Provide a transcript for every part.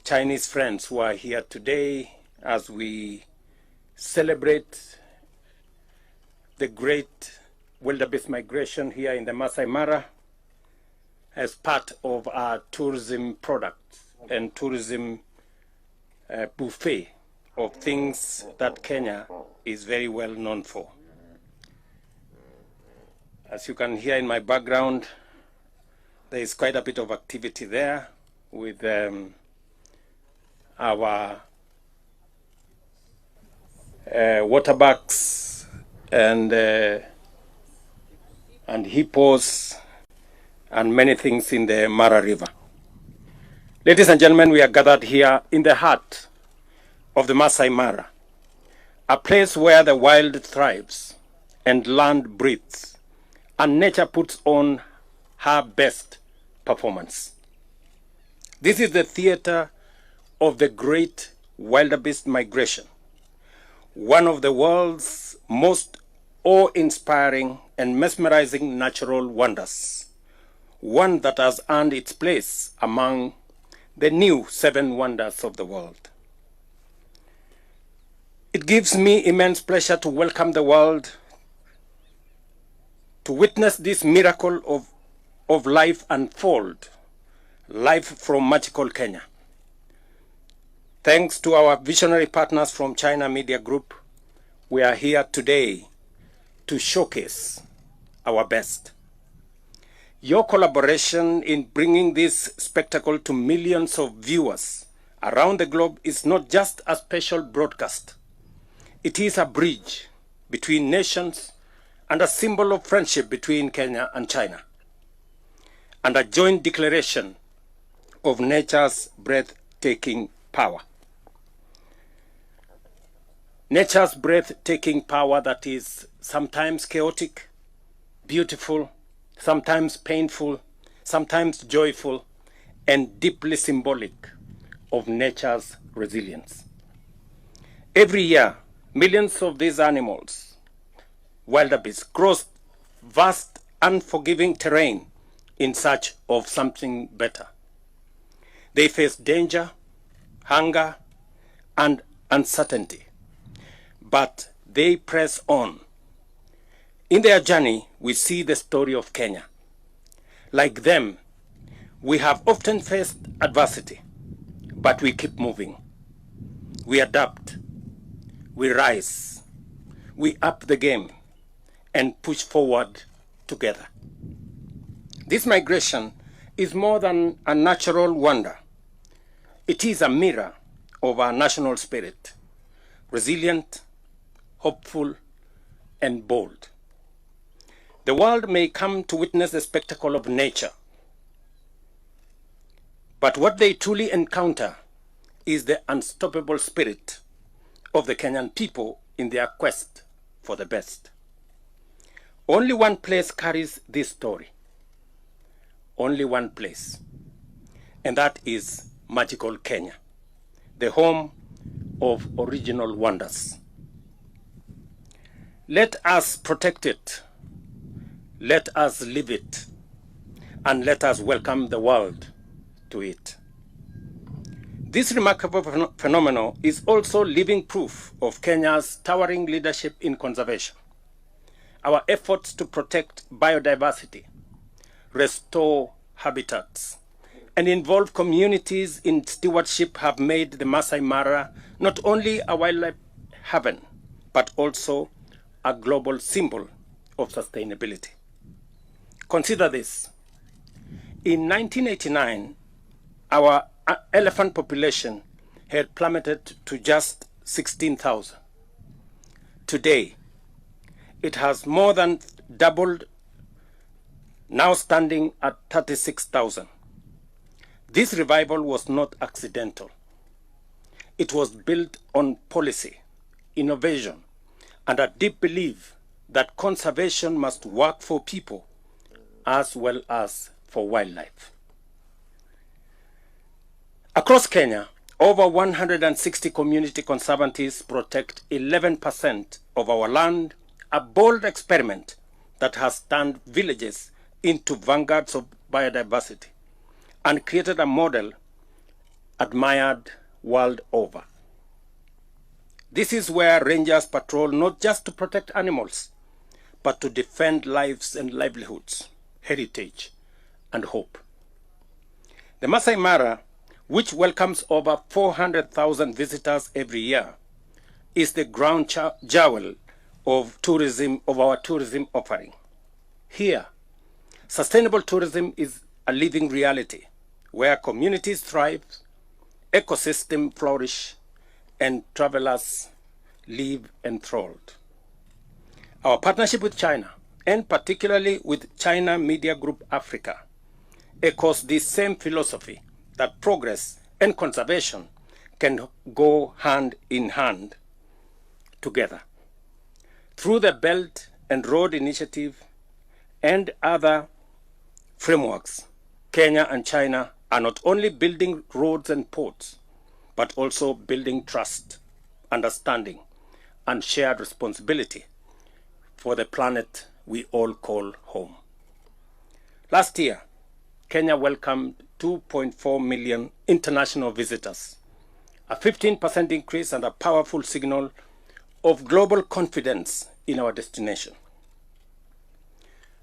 Chinese friends who are here today as we celebrate the great wildebeest migration here in the Maasai Mara as part of our tourism product and tourism buffet of things that Kenya is very well known for. As you can hear in my background, there is quite a bit of activity there with our waterbucks and hippos and many things in the Mara River. Ladies and gentlemen, we are gathered here in the heart of the Maasai Mara, a place where the wild thrives and land breathes and nature puts on her best performance. This is the theater of the great wildebeest migration, one of the world's most awe-inspiring and mesmerizing natural wonders, one that has earned its place among the new 7 wonders of the world. It gives me immense pleasure to welcome the world to witness this miracle of life unfold, life from magical Kenya. Thanks to our visionary partners from China Media Group, we are here today to showcase our best. Your collaboration in bringing this spectacle to millions of viewers around the globe is not just a special broadcast. It is a bridge between nations and a symbol of friendship between Kenya and China, and a joint declaration of nature's breathtaking power. Nature's breathtaking power that is sometimes chaotic, beautiful, sometimes painful, sometimes joyful, and deeply symbolic of nature's resilience. Every year, millions of these animals, wildebeest, cross vast, unforgiving terrain in search of something better. They face danger, hunger, and uncertainty, but they press on. In their journey, we see the story of Kenya. Like them, we have often faced adversity, but we keep moving. We adapt, we rise, we up the game, and push forward together. This migration is more than a natural wonder. It is a mirror of our national spirit, resilient, hopeful, and bold. The world may come to witness the spectacle of nature, but what they truly encounter is the unstoppable spirit of the Kenyan people in their quest for the best. Only one place carries this story. Only one place. And that is magical Kenya, the home of original wonders. Let us protect it. Let us live it. And let us welcome the world to it. This remarkable phenomenon is also living proof of Kenya's towering leadership in conservation. Our efforts to protect biodiversity, restore habitats, and involve communities in stewardship have made the Maasai Mara not only a wildlife haven, but also a global symbol of sustainability. Consider this. In 1989, our elephant population had plummeted to just 16,000. Today, it has more than doubled, now standing at 36,000. This revival was not accidental. It was built on policy, innovation, and a deep belief that conservation must work for people as well as for wildlife. Across Kenya, over 160 community conservancies protect 11% of our land, a bold experiment that has turned villages into vanguards of biodiversity and created a model admired world over. This is where rangers patrol not just to protect animals, but to defend lives and livelihoods, heritage, and hope. The Maasai Mara, which welcomes over 400,000 visitors every year, is the ground jewel of our tourism offering. Here, sustainable tourism is a living reality where communities thrive, ecosystems flourish, and travelers live enthralled. Our partnership with China, and particularly with China Media Group Africa, echoes this same philosophy that progress and conservation can go hand in hand together. Through the Belt and Road Initiative and other frameworks, Kenya and China are not only building roads and ports, but also building trust, understanding, and shared responsibility for the planet we all call home. Last year, Kenya welcomed 2.4 million international visitors, a 15% increase and a powerful signal of global confidence in our destination.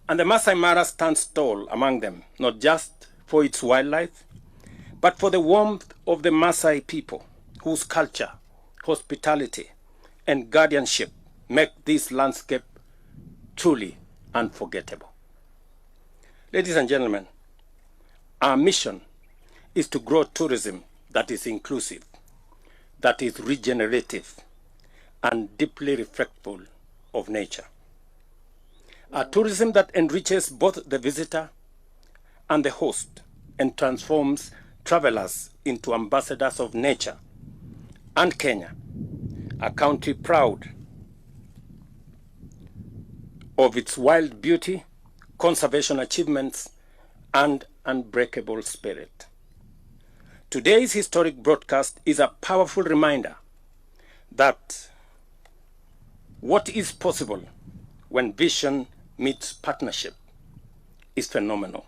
And the Maasai Mara stands tall among them, not just for its wildlife, but for the warmth of the Maasai people, whose culture, hospitality, and guardianship make this landscape truly unforgettable. Ladies and gentlemen, our mission is to grow tourism that is inclusive, that is regenerative, and deeply respectful of nature. A tourism that enriches both the visitor and the host and transforms travelers into ambassadors of nature and Kenya, a country proud of its wild beauty, conservation achievements, and unbreakable spirit. Today's historic broadcast is a powerful reminder that what is possible when vision meets partnership is phenomenal.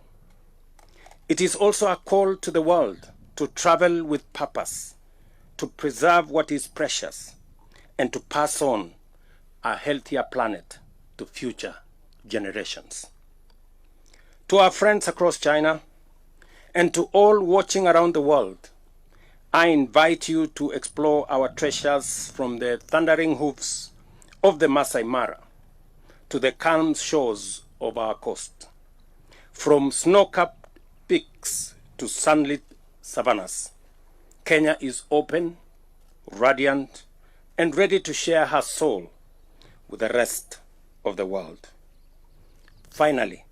It is also a call to the world to travel with purpose, to preserve what is precious, and to pass on a healthier planet to future generations. To our friends across China, and to all watching around the world, I invite you to explore our treasures from the thundering hoofs of the Maasai Mara to the calm shores of our coast, from snow-capped peaks to sunlit savannas. Kenya is open, radiant, and ready to share her soul with the rest of the world. Finally,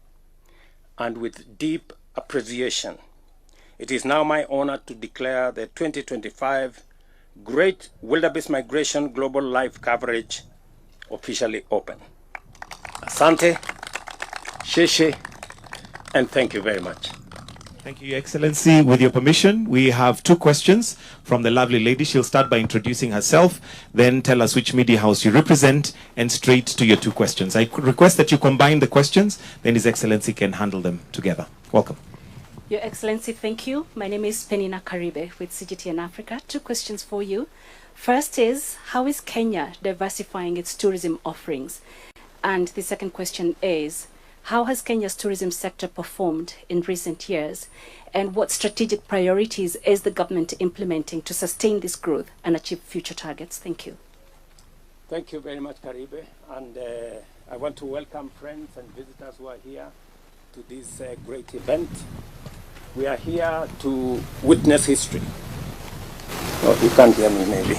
and with deep appreciation, it is now my honor to declare the 2025 Great Wildebeest Migration Global Live Coverage officially open. Asante, sheshe, and thank you very much. Thank you, Your Excellency. With your permission, we have two questions from the lovely lady. She'll start by introducing herself, then tell us which media house you represent, and straight to your two questions. I could request that you combine the questions, then His Excellency can handle them together. Welcome. Your Excellency, thank you. My name is Penina Karibe with CGTN Africa. Two questions for you. First is, how is Kenya diversifying its tourism offerings? And the second question is, how has Kenya's tourism sector performed in recent years? And what strategic priorities is the government implementing to sustain this growth and achieve future targets? Thank you. Thank you very much, Karibe. And I want to welcome friends and visitors who are here to this great event. We are here to witness history. Oh, you can't hear me, maybe.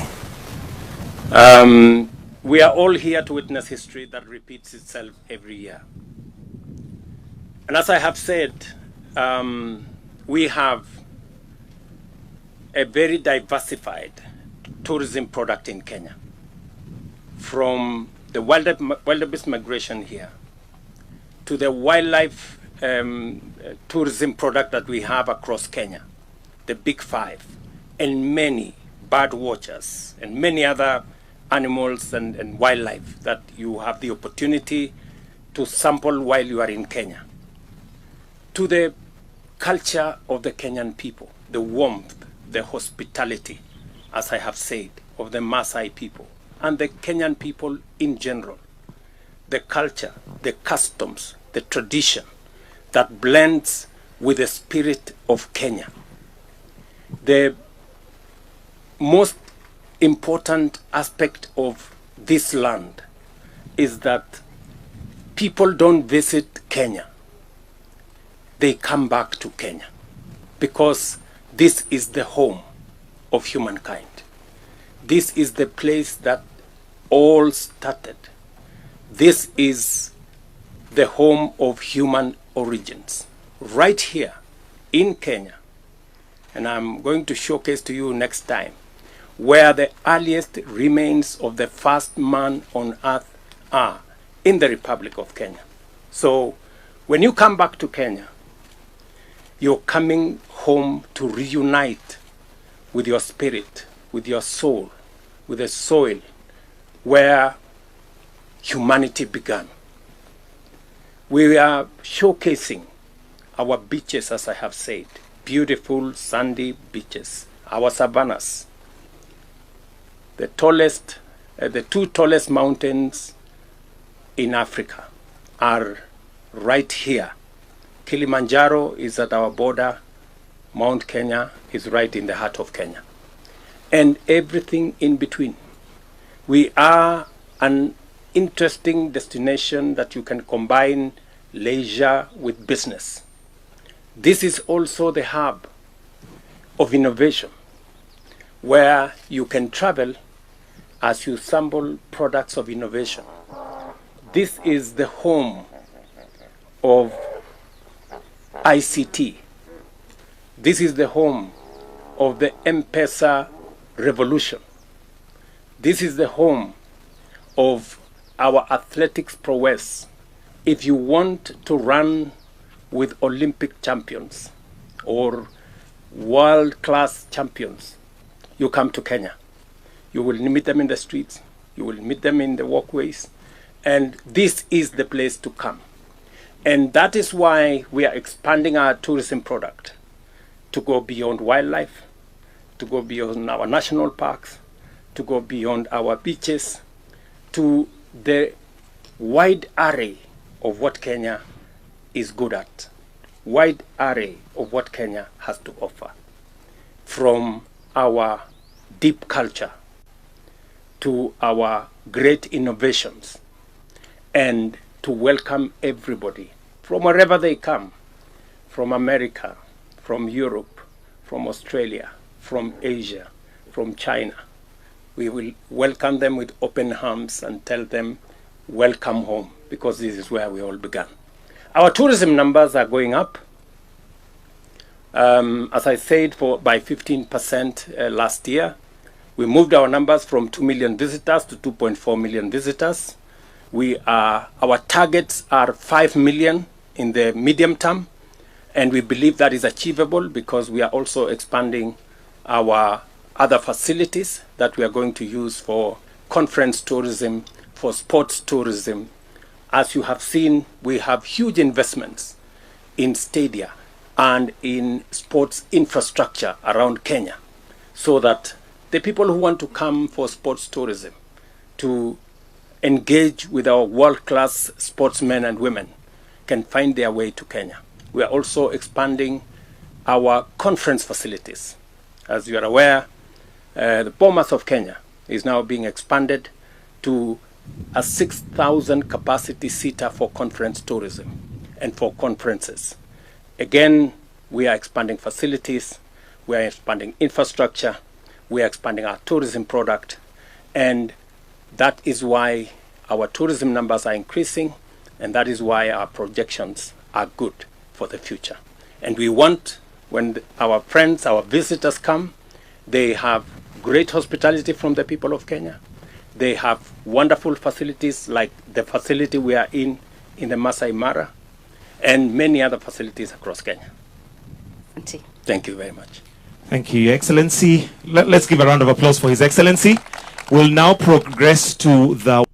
We are all here to witness history that repeats itself every year. And as I have said, we have a very diversified tourism product in Kenya. From the wildebeest migration here to the wildlife tourism product that we have across Kenya, the Big Five, and many bird watchers and many other animals and wildlife that you have the opportunity to sample while you are in Kenya, to the culture of the Kenyan people, the warmth, the hospitality, as I have said, of the Maasai people and the Kenyan people in general. The culture, the customs, the tradition that blends with the spirit of Kenya. The most important aspect of this land is that people don't visit Kenya. They come back to Kenya because this is the home of humankind. This is the place that all started. This is the home of human origins, right here in Kenya. And I'm going to showcase to you next time where the earliest remains of the first man on earth are, in the Republic of Kenya. So when you come back to Kenya, you're coming home to reunite with your spirit, with your soul, with the soil where humanity began. We are showcasing our beaches, as I have said, beautiful sandy beaches, our savannas. The two tallest mountains in Africa are right here. Kilimanjaro is at our border. Mount Kenya is right in the heart of Kenya. And everything in between. We are an interesting destination that you can combine leisure with business. This is also the hub of innovation, where you can travel as you sample products of innovation. This is the home of ICT. This is the home of the M-Pesa revolution. This is the home of our athletics prowess. If you want to run with Olympic champions or world-class champions, you come to Kenya. You will meet them in the streets, you will meet them in the walkways, and this is the place to come. And that is why we are expanding our tourism product to go beyond wildlife, to go beyond our national parks, to go beyond our beaches, to the wide array of what Kenya is good at, wide array of what Kenya has to offer, from our deep culture to our great innovations, and to welcome everybody from wherever they come, from America, from Europe, from Australia, from Asia, from China. We will welcome them with open arms and tell them, welcome home, because this is where we all began. Our tourism numbers are going up. As I said, by 15% last year. We moved our numbers from 2 million visitors to 2.4 million visitors. Our targets are 5 million in the medium term, and we believe that is achievable because we are also expanding our other facilities that we are going to use for conference tourism, for sports tourism. As you have seen, we have huge investments in stadia and in sports infrastructure around Kenya, so that the people who want to come for sports tourism, to engage with our world-class sportsmen and women, can find their way to Kenya. We are also expanding our conference facilities. As you are aware, the Bomas of Kenya is now being expanded to a 6,000 capacity seater for conference tourism and for conferences. Again, we are expanding facilities, we are expanding infrastructure, we are expanding our tourism product, and that is why our tourism numbers are increasing, and that is why our projections are good for the future. And we want, when our friends, our visitors come, they have great hospitality from the people of Kenya. They have wonderful facilities like the facility we are in the Maasai Mara, and many other facilities across Kenya. Thank you very much. Thank you, Your Excellency. Let's give a round of applause for His Excellency. We'll now progress to the